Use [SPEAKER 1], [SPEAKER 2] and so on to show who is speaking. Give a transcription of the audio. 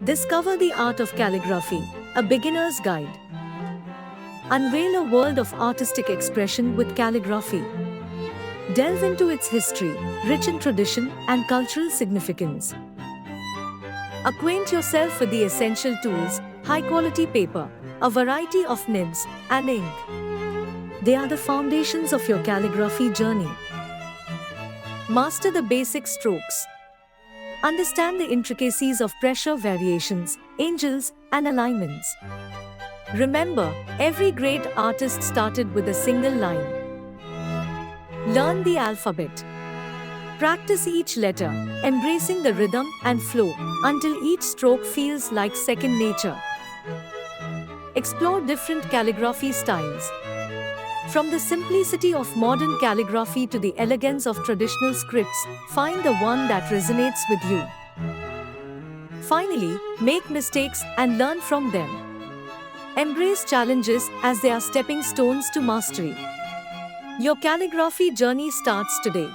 [SPEAKER 1] Discover the art of calligraphy, a beginner's guide. Unveil a world of artistic expression with calligraphy. Delve into its history, rich in tradition and cultural significance. Acquaint yourself with the essential tools, high-quality paper, a variety of nibs, and ink. They are the foundations of your calligraphy journey. Master the basic strokes. Understand the intricacies of pressure variations, angles, and alignments. Remember, every great artist started with a single line. Learn the alphabet. Practice each letter, embracing the rhythm and flow until each stroke feels like second nature. Explore different calligraphy styles. From the simplicity of modern calligraphy to the elegance of traditional scripts, find the one that resonates with you. Finally, make mistakes and learn from them. Embrace challenges as they are stepping stones to mastery. Your calligraphy journey starts today.